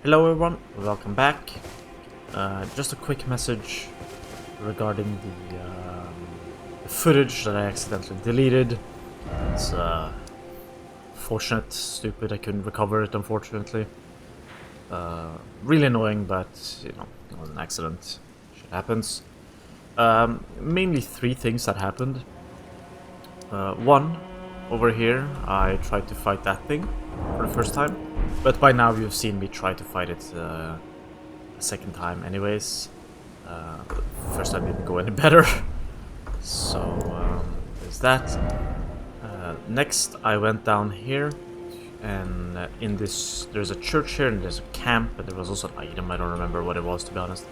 Hello everyone, welcome back. Just a quick message regarding the footage that I accidentally deleted. It's fortunate, stupid, I couldn't recover it unfortunately. Really annoying, but you know, it was an accident. Shit happens. Mainly three things that happened. One, over here, I tried to fight that thing for the first time. But by now you've seen me try to fight it a second time anyways. First time didn't go any better. So there's that. Next I went down here and in this there's a church here and there's a camp and there was also an item, I don't remember what it was to be honest.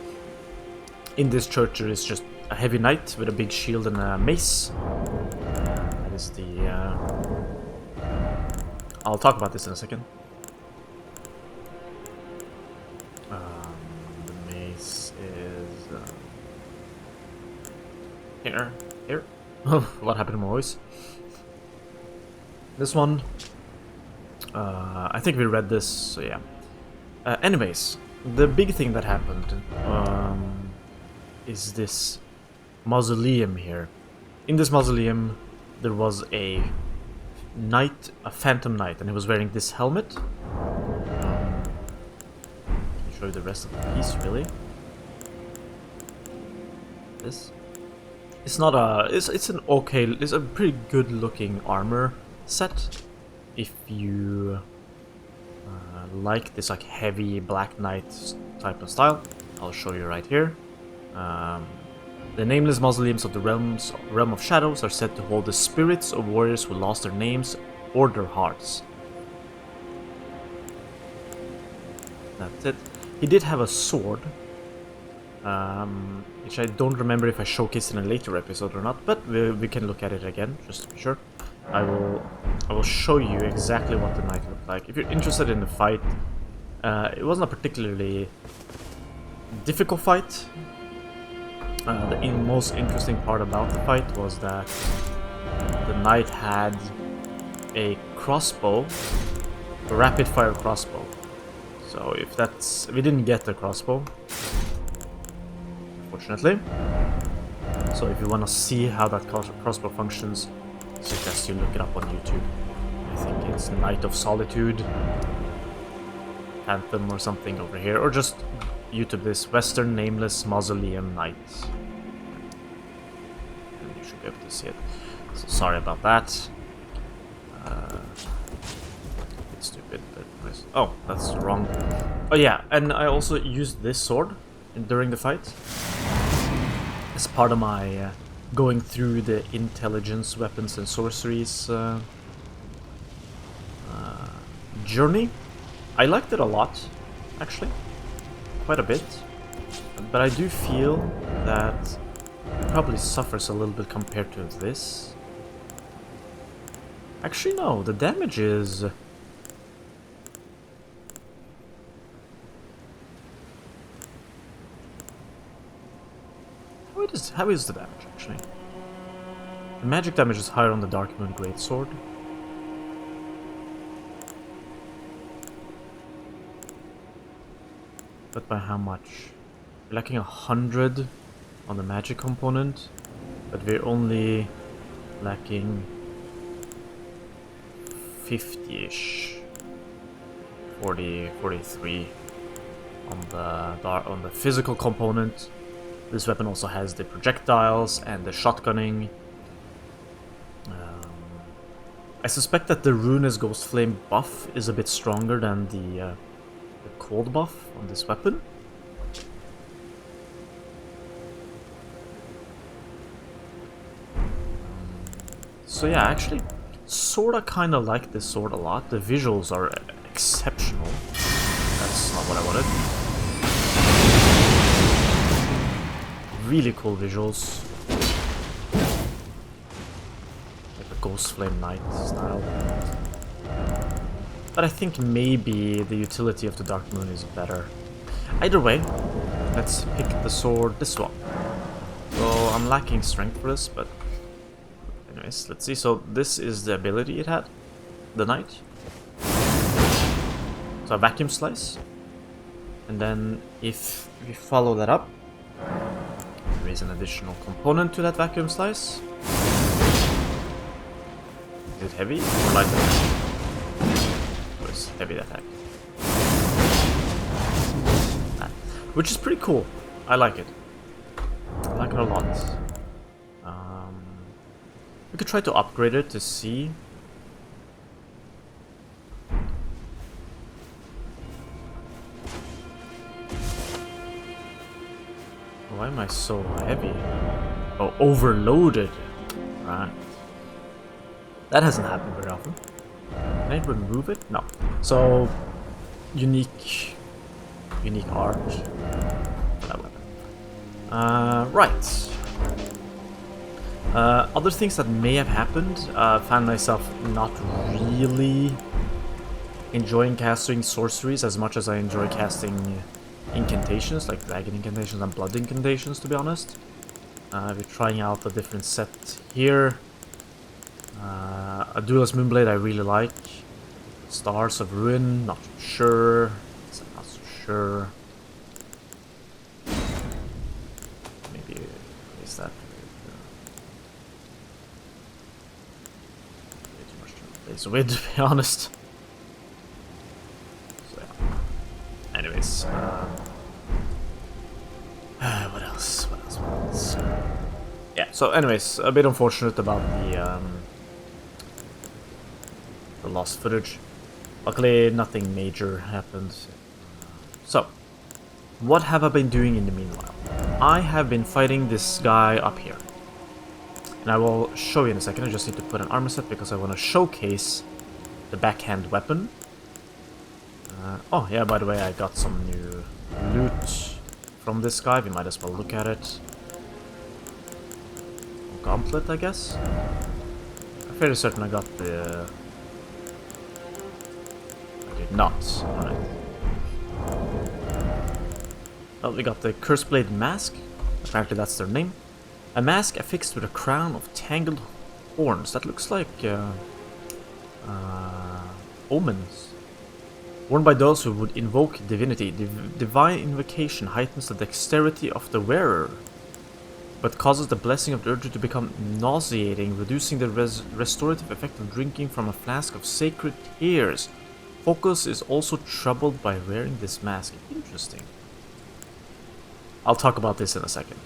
In this church there is just a heavy knight with a big shield and a mace. That is the... I'll talk about this in a second. The mace is here. What happened to my voice? This one, I think we read this, so yeah. Anyways, the big thing that happened is this mausoleum here. In this mausoleum, there was a knight, a phantom knight, and he was wearing this helmet. Show you the rest of the piece, really. This, it's not a, it's an okay, it's a pretty good looking armor set. If you like this like heavy black knight type of style, I'll show you right here. The nameless mausoleums of the realm of shadows are said to hold the spirits of warriors who lost their names or their hearts. That's it. He did have a sword, which I don't remember if I showcased in a later episode or not, but we can look at it again, just to be sure. I will show you exactly what the knight looked like. If you're interested in the fight, it wasn't a particularly difficult fight. The most interesting part about the fight was that the knight had a crossbow, a rapid-fire crossbow. So if we didn't get the crossbow, unfortunately. So if you want to see how that crossbow functions, I suggest you look it up on YouTube. I think it's Knight of Solitude, Anthem or something over here, or just YouTube this Western Nameless Mausoleum Knight. And you should be able to see it. So sorry about that. It's stupid, but anyways. Oh, that's wrong. Oh yeah, and I also used this sword during the fight as part of my going through the intelligence, weapons and sorceries journey. I liked it a lot, actually. Quite a bit. But I do feel that it probably suffers a little bit compared to this. Actually, no, the damage is... How is the damage, actually? The magic damage is higher on the Dark Moon Greatsword. But by how much? We're lacking 100 on the magic component, but we're only lacking 50-ish. 40, 43 on the physical component. This weapon also has the projectiles and the shotgunning. I suspect that the Ruinous Ghost Flame buff is a bit stronger than the cold buff on this weapon. So yeah, actually, sorta kinda like this sword a lot. The visuals are exceptional. That's not what I wanted. Really cool visuals. Like a Ghost Flame Knight style. But I think maybe the utility of the Dark Moon is better. Either way, let's pick the sword, this one. So I'm lacking strength for this, but anyways, let's see. So this is the ability it had, the knight. So a vacuum slice. And then if we follow that up, there is an additional component to that vacuum slice. Is it heavy or light attack? Oh, it's heavy attack. Which is pretty cool. I like it. I like it a lot. We could try to upgrade it to see. Why am I so heavy? Oh, overloaded. Right. That hasn't happened very often. Can I remove it? No. So, unique art for that weapon. Right. Other things that may have happened, found myself not really enjoying casting sorceries as much as I enjoy casting incantations, like dragon incantations and blood incantations, to be honest. We're trying out a different set here. A Duelist Moonblade I really like. Stars of Ruin, not sure. Not so sure. Maybe is that way too much to replace with, to be honest. So yeah. Anyways, what else? What else? Yeah. So, anyways, a bit unfortunate about the lost footage. Luckily, nothing major happened. So, what have I been doing in the meanwhile? I have been fighting this guy up here. And I will show you in a second. I just need to put an armor set because I want to showcase the backhand weapon. Oh, yeah, by the way, I got some new loot from this guy. We might as well look at it. Gauntlet, I guess? I'm fairly certain I got the... Not. Alright. Well, we got the Curseblade Mask. Apparently that's their name. A mask affixed with a crown of tangled horns. That looks like omens. Worn by those who would invoke divinity. Divine invocation heightens the dexterity of the wearer, but causes the blessing of the Erdtree to become nauseating, reducing the restorative effect of drinking from a flask of sacred tears. Focus is also troubled by wearing this mask. Interesting. I'll talk about this in a second.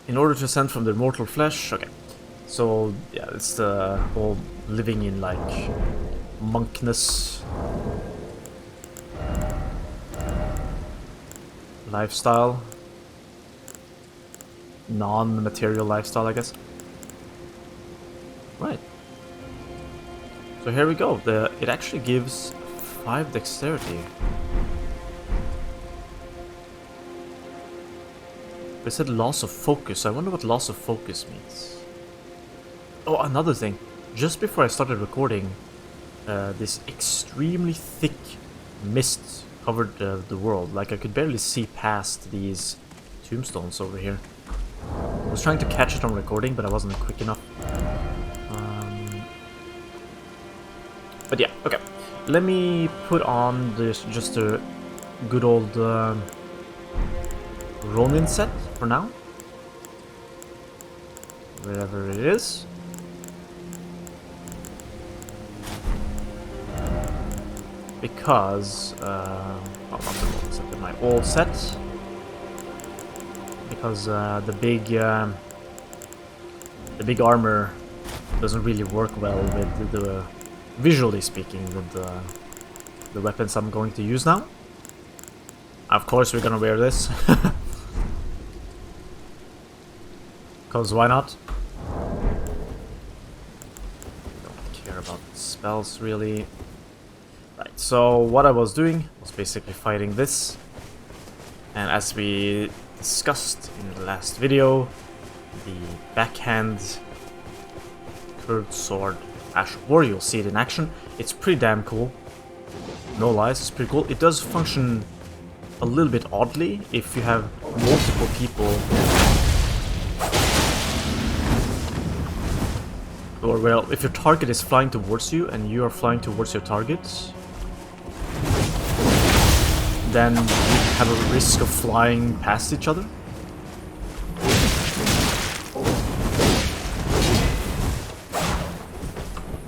In order to ascend from their mortal flesh, okay. So yeah, it's the whole living in like monkness lifestyle, non-material lifestyle, I guess. Right. So here we go. It actually gives 5 dexterity. They said loss of focus. I wonder what loss of focus means. Oh, another thing. Just before I started recording, this extremely thick mist covered the world. Like I could barely see past these tombstones over here. I was trying to catch it on recording, but I wasn't quick enough. But yeah, okay. Let me put on this just a good old Ronin set for now. Wherever it is. Because, well, not the Ronin set, but my old set. Because the big armor doesn't really work well with the visually speaking, with the weapons I'm going to use now. Of course we're gonna wear this. Because why not? Don't care about spells really. Right, so what I was doing was basically fighting this. And as we discussed in the last video, the backhand curved sword Ash War, you'll see it in action. It's pretty damn cool. No lies, it's pretty cool. It does function a little bit oddly if you have multiple people. or well, if your target is flying towards you and you are flying towards your target, then you have a risk of flying past each other.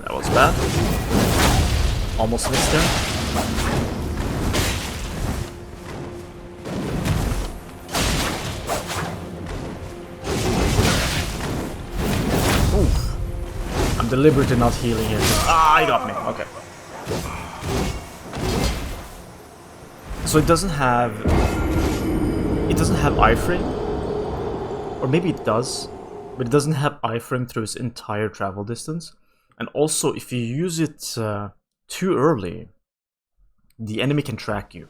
That was bad. Almost missed there. Oof. I'm deliberately not healing here. Ah, he got me. Okay. So it doesn't have iframe, or maybe it does, but it doesn't have iframe through its entire travel distance. And also, if you use it too early, the enemy can track you.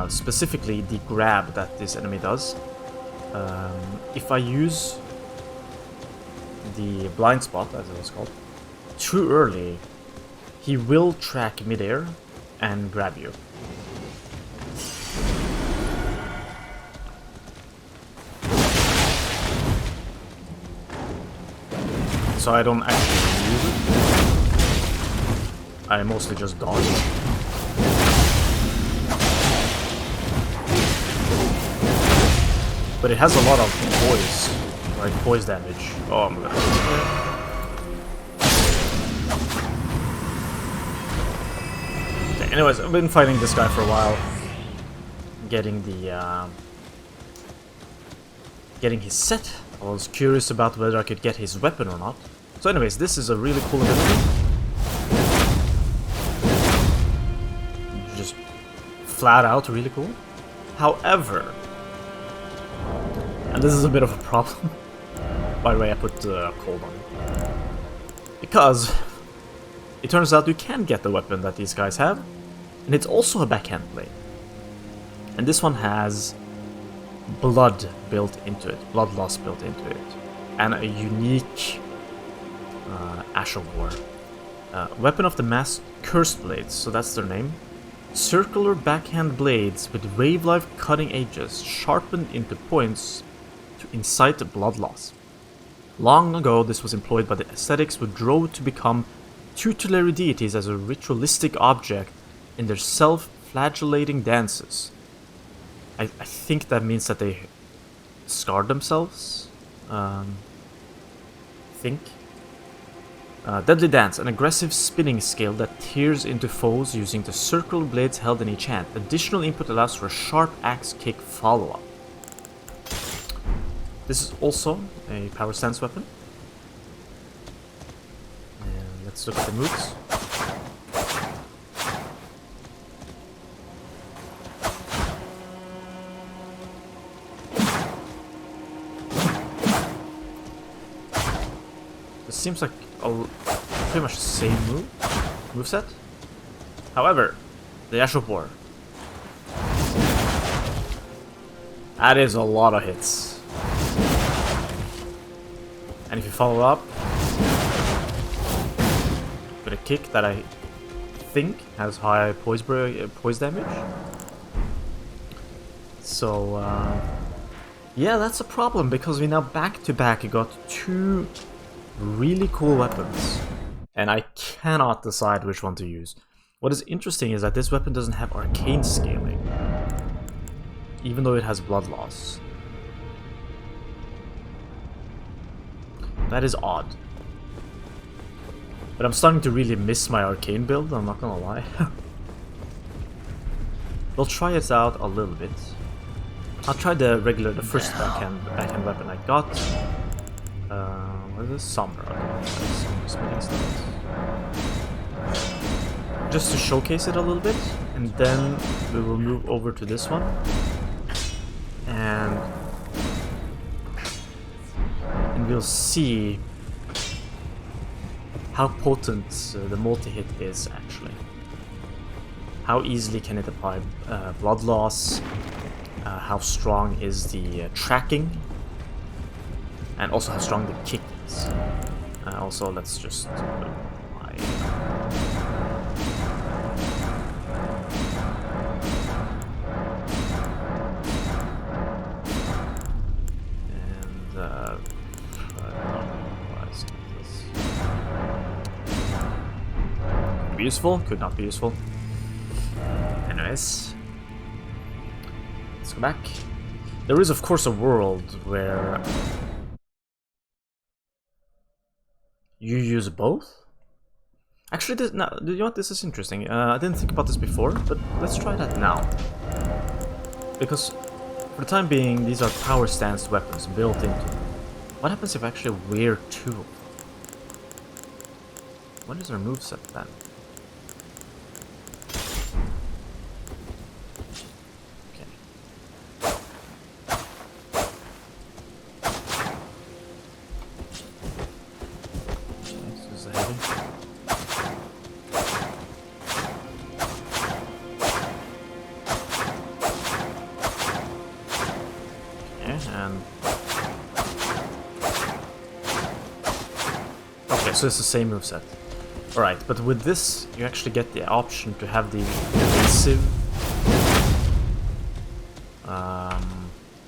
Specifically, the grab that this enemy does. If I use the blind spot, as it was called, too early, he will track midair and grab you. So I don't actually use it. I mostly just dodge. But it has a lot of poise, like poise damage. Oh, I'm gonna... Okay, anyways, I've been fighting this guy for a while. Getting the... getting his set. I was curious about whether I could get his weapon or not. So anyways, this is a really cool ability. Just flat out really cool. However, and this is a bit of a problem. By the way, I put cold on it. Because it turns out you can get the weapon that these guys have, and it's also a backhand blade. And this one has blood built into it, blood loss built into it, and a unique Ash of War. Weapon of the Masked Cursed Blades, so that's their name. Circular backhand blades with wave-like cutting edges, sharpened into points to incite blood loss. Long ago, this was employed by the ascetics who drove to become tutelary deities as a ritualistic object in their self-flagellating dances. I think that means that they scarred themselves. Deadly Dance, an aggressive spinning skill that tears into foes using the circular blades held in each hand. Additional input allows for a sharp axe kick follow-up. This is also a power stance weapon. And let's look at the moves. This seems like pretty much the same moveset. However, the Ash of War. That is a lot of hits. And if you follow up with a kick that I think has high poise damage. So, yeah, that's a problem because we now back-to-back got two really cool weapons. And I cannot decide which one to use. What is interesting is that this weapon doesn't have arcane scaling, even though it has blood loss. That is odd. But I'm starting to really miss my arcane build, I'm not gonna lie. We'll try it out a little bit. I'll try the first backhand weapon I got. What is this? Somber. Just to showcase it a little bit, and then we will move over to this one. And we'll see how potent the multi-hit is actually. How easily can it apply blood loss? How strong is the tracking? And also how strong the kick is. Also, let's just apply. And I don't know why I skipped this. be useful, could not be useful. Anyways, let's go back. There is, of course, a world where you use both. Actually, this, no, you know what? This is interesting. I didn't think about this before, but let's try that now. Because for the time being, these are power stance weapons built into them. What happens if I actually wear two of them? What is our moveset then? So it's the same moveset. Alright, but with this, you actually get the option to have the evasive...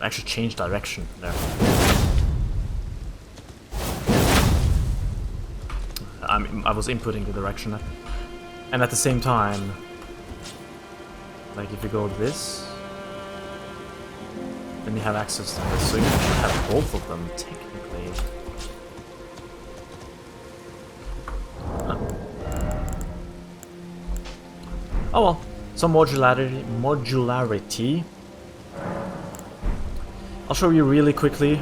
actually change direction there. I was inputting the direction. And at the same time, like if you go to this, then you have access to this, so you can have both of them, technically. Oh well, some modularity. I'll show you really quickly.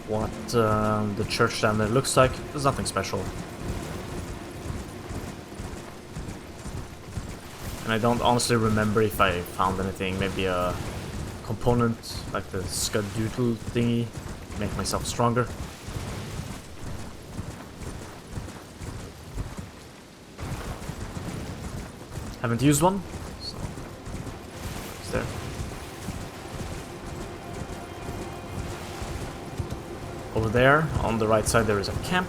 What the church down there looks like. There's nothing special. And I don't honestly remember if I found anything. Maybe a component like the skadoodle thingy to make myself stronger. Haven't used one, so it's there. Over there, on the right side, there is a camp.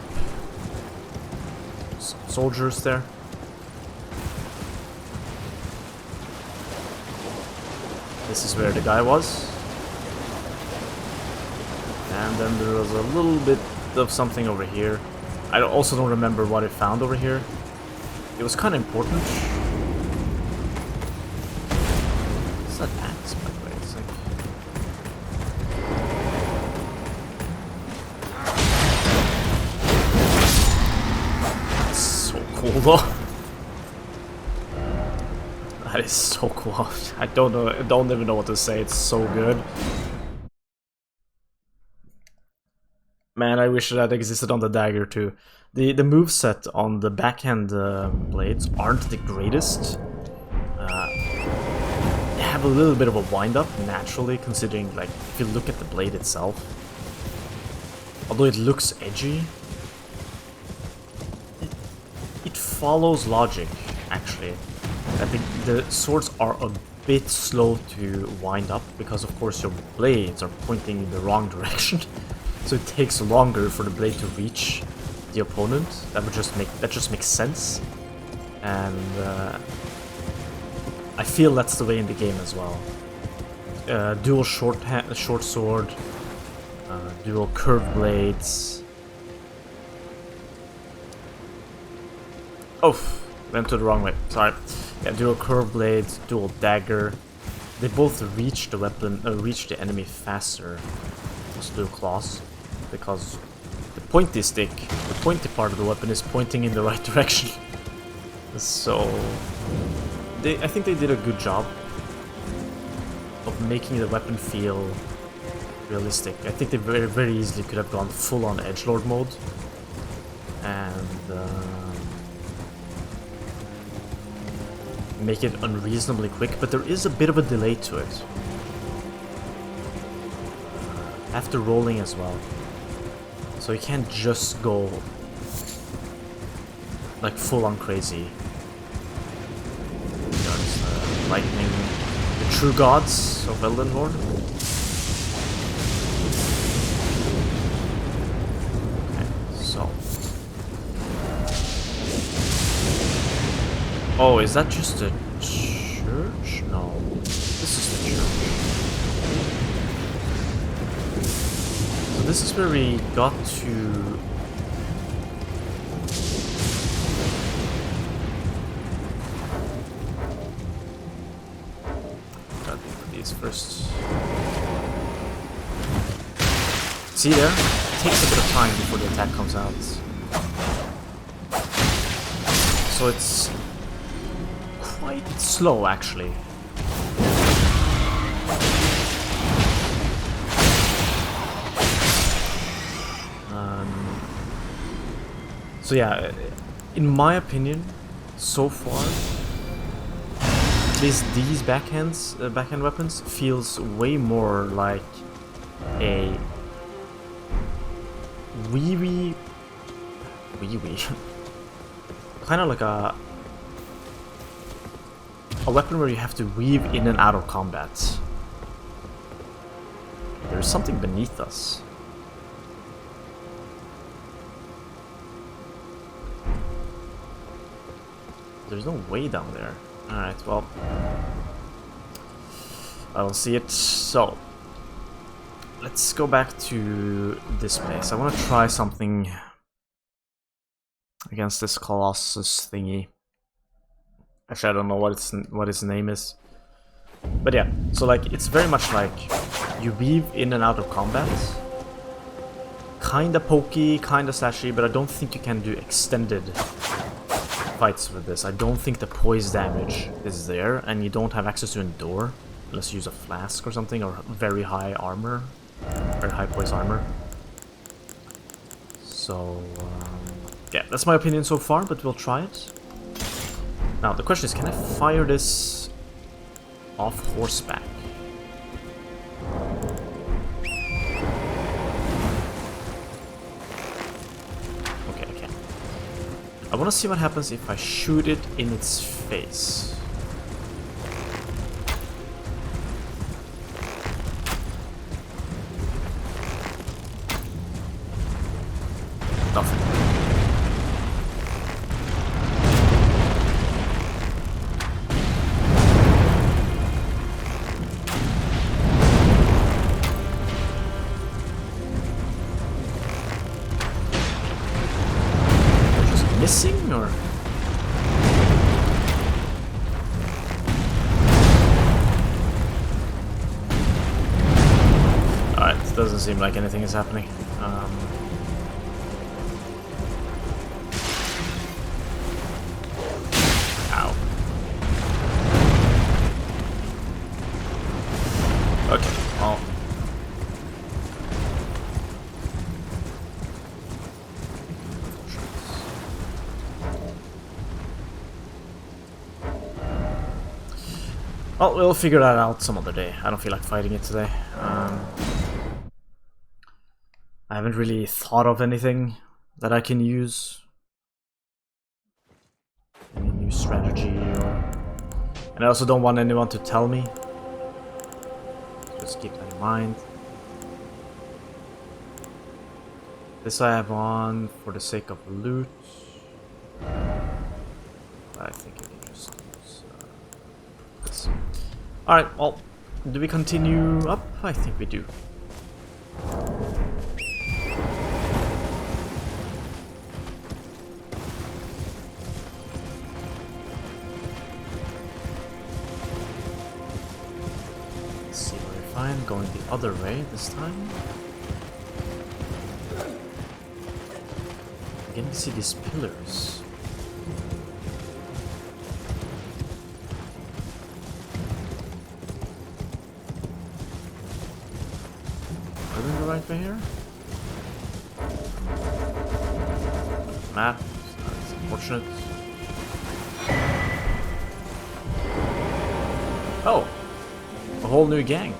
Some soldiers there. This is where the guy was. And then there was a little bit of something over here. I also don't remember what I found over here. It was kind of important. It's an axe, by the way. It's like... That's so cool, though. That is so cool. I don't even know what to say. It's so good. Man, I wish that existed on the dagger too. The moveset on the backhand blades aren't the greatest. They have a little bit of a wind-up, naturally, considering, like, if you look at the blade itself. Although it looks edgy, it follows logic, actually. I think the swords are a bit slow to wind up, because of course your blades are pointing in the wrong direction. So it takes longer for the blade to reach the opponent. That just makes sense. And I feel that's the way in the game as well. Dual short sword, dual curved blades. Oh, went to the wrong way. Sorry. Yeah, dual curved blades, dual dagger. They both reach the weapon, reach the enemy faster. Let's do claws, because the pointy stick, the pointy part of the weapon, is pointing in the right direction. So, I think they did a good job of making the weapon feel realistic. I think they very easily could have gone full-on edgelord mode and make it unreasonably quick, but there is a bit of a delay to it. After rolling as well. So you can't just go like full-on crazy. There's lightning, the true gods of Elden Lord. Okay, so. Oh, is that just a church? No, this is the church. So this is where we got to... Gotta do these first. See there? It takes a bit of time before the attack comes out. So it's quite slow, actually. So yeah, in my opinion, so far, at least these backhand weapons feels way more like a wee kind of like a weapon where you have to weave in and out of combat. There's something beneath us. There's no way down there. Alright, well, I don't see it. So let's go back to this place. I want to try something against this Colossus thingy. Actually, I don't know what its name is. But yeah, so like it's very much like you weave in and out of combat. Kinda pokey, kinda slashy, but I don't think you can do extended fights with this. I don't think the poise damage is there, and you don't have access to endure unless you use a flask or something, or very high armor, very high poise armor. So yeah, that's my opinion so far, but we'll try it. Now the question is, can I fire this off horseback? Okay, I can. I want to see what happens if I shoot it in its face. Nothing. Missing or alright, it doesn't seem like anything is happening. Ow. Okay, well. Well, we'll figure that out some other day. I don't feel like fighting it today. I haven't really thought of anything that I can use. Any new strategy or... And I also don't want anyone to tell me. Just keep that in mind. This I have on for the sake of loot. I think I can just use this. Alright, well, do we continue up? I think we do. Let's see where we find going the other way this time. Again, to see these pillars. Right by here? Map. That's unfortunate. Oh! A whole new gang.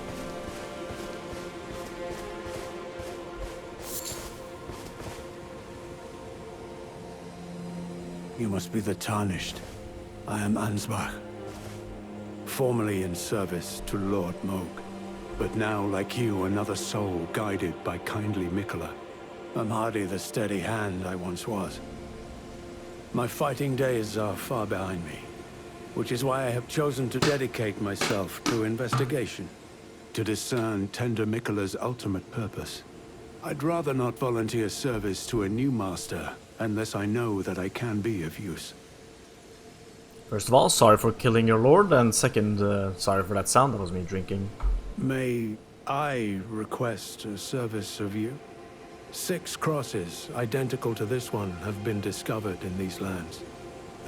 You must be the Tarnished. I am Ansbach. Formerly in service to Lord Moog. But now, like you, another soul guided by kindly Mikola. I'm hardly the steady hand I once was. My fighting days are far behind me, which is why I have chosen to dedicate myself to investigation, to discern tender Mikola's ultimate purpose. I'd rather not volunteer service to a new master unless I know that I can be of use. First of all, sorry for killing your lord, and second, sorry for that sound. That was me drinking. May I request a service of you? 6 crosses, identical to this one, have been discovered in these lands.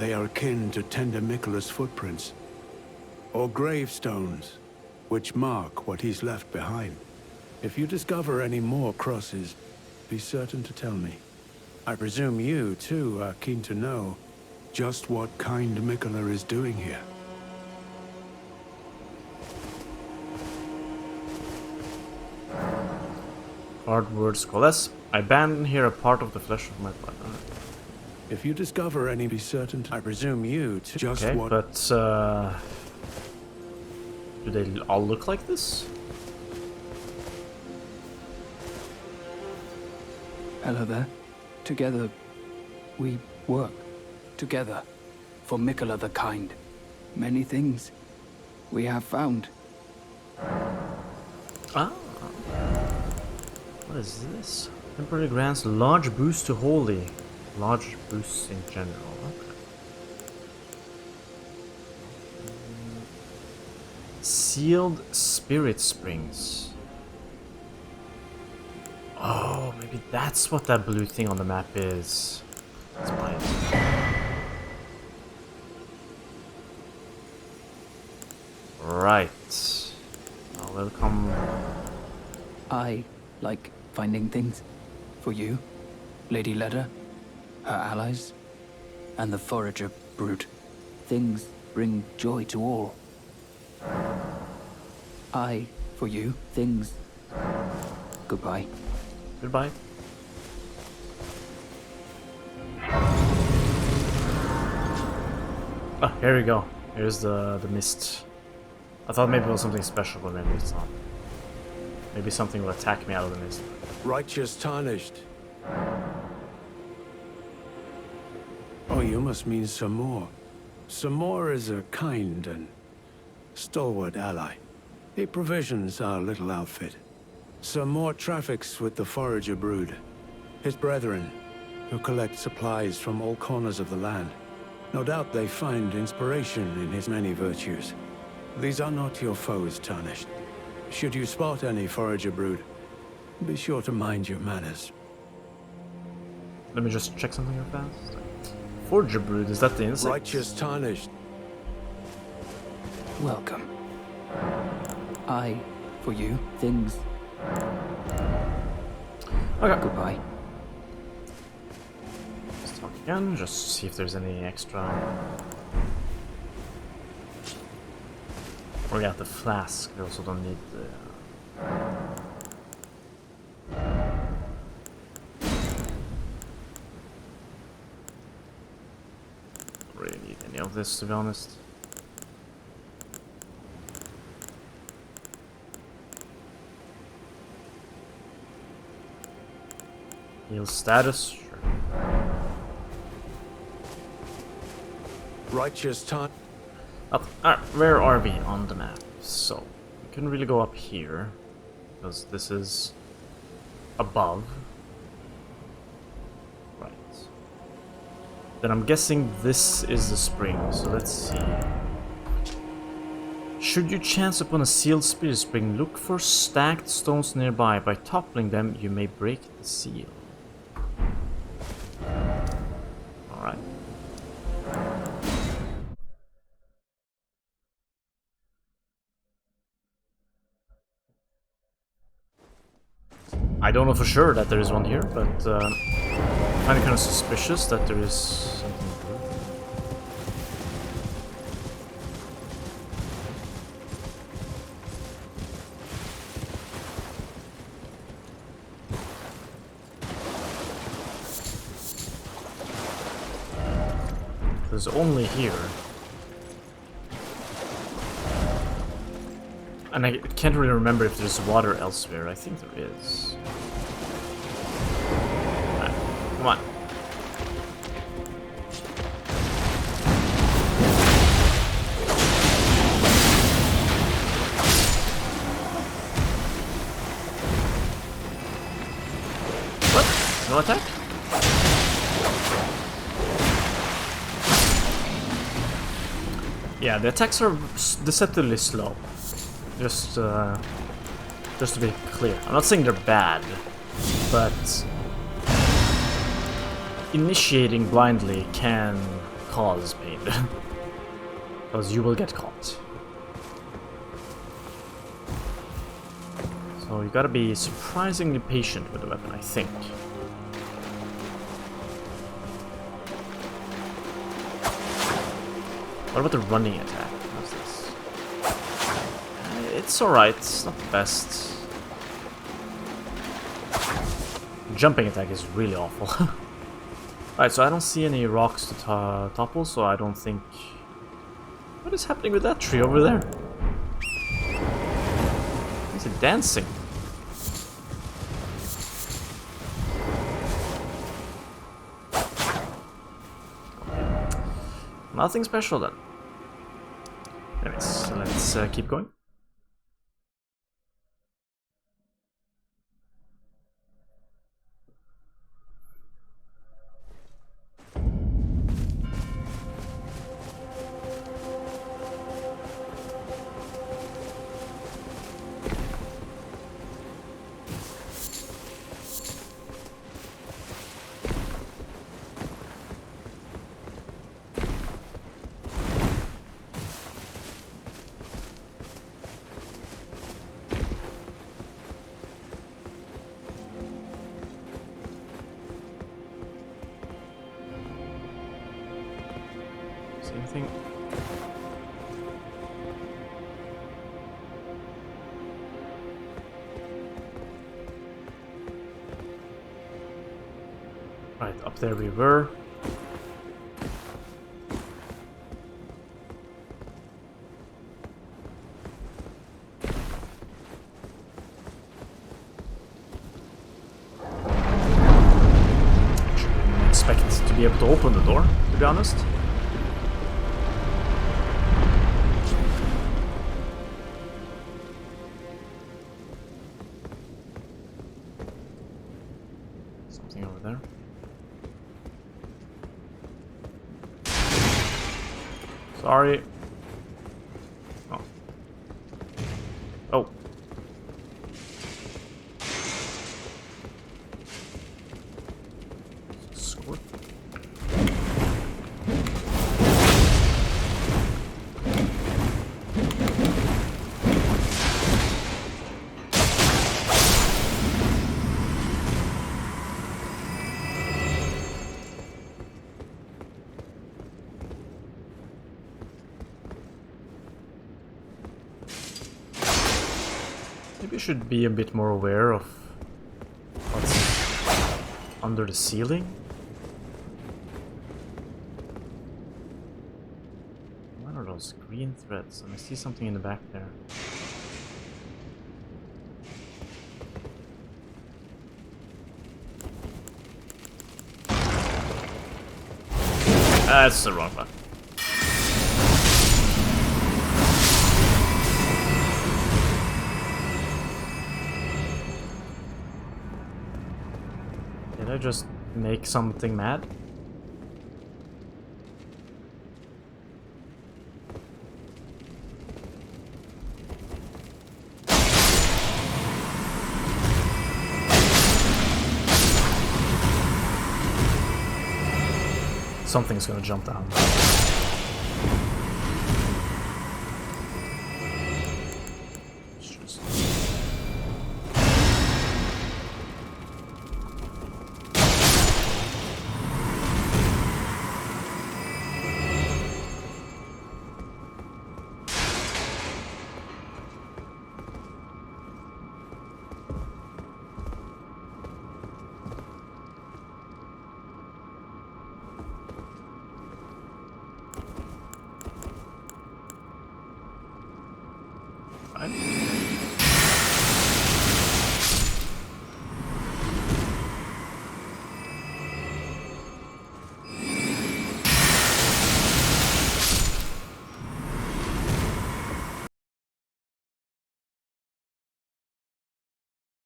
They are akin to Tender Mikkela's footprints, or gravestones, which mark what he's left behind. If you discover any more crosses, be certain to tell me. I presume you, too, are keen to know just what kind Mikkela is doing here. Hard words coalesce. I abandon here a part of the flesh of my blood. If you discover any, be certain to... I presume you, too, just Okay, what... but, do they all look like this? Hello there. Together, we work. Together. For Mikkela the Kind. Many things we have found. Ah. What is this? Temporary grants large boost to holy. Large boosts in general. Okay. Sealed spirit springs. Oh, maybe that's what that blue thing on the map is. Let's buy it. Right. Well, welcome. I like finding things. For you, Lady Leda, her allies, and the forager brood. Things bring joy to all. I, for you, things. Goodbye. Goodbye. Ah, here we go. Here's the mist. I thought maybe it was something special, but maybe it's not. Maybe something will attack me out of the mist. Righteous tarnished. Oh, you must mean Samor. Samor is a kind and stalwart ally. He provisions our little outfit. Samor traffics with the forager brood, his brethren, who collect supplies from all corners of the land. No doubt they find inspiration in his many virtues. These are not your foes, Tarnished. Should you spot any forager brood, be sure to mind your manners. Let me just check something real fast. Forager brood, is that the insect? Righteous Tarnished. Welcome. I, for you, things. Okay. Goodbye. Let's talk again, just see if there's any extra. Oh yeah, the flask. We also don't need the. Don't really need any of this, to be honest. Heal status. Sure. Righteous Tarnished. Up. Alright, where are we on the map? So, we couldn't really go up here, because this is above. Right. Then I'm guessing this is the spring, so let's see. Should you chance upon a sealed spirit spring, look for stacked stones nearby. By toppling them, you may break the seal. Alright. I don't know for sure that there is one here, but I find it kind of suspicious that there is something good. There's only here. And I can't really remember if there's water elsewhere. I think there is. Alright, come on. No attack? Yeah, the attacks are deceptively slow. Just to be clear. I'm not saying they're bad, but initiating blindly can cause pain. Because you will get caught. So you gotta be surprisingly patient with the weapon, I think. What about the running attack? What's this? It's alright, it's not the best. Jumping attack is really awful. Alright, so I don't see any rocks to topple, so I don't think... What is happening with that tree over there? Is it dancing? Okay. Nothing special then. Anyways, let's keep going. Anything? Right, up there we were. Didn't expect to be able to open the door, to be honest. Over there. Sorry. Oh. Oh. Squirt. Maybe I should be a bit more aware of what's under the ceiling. What are those green threads? And I see something in the back there. That's the wrong button. Did I just make something mad? Something's gonna jump down.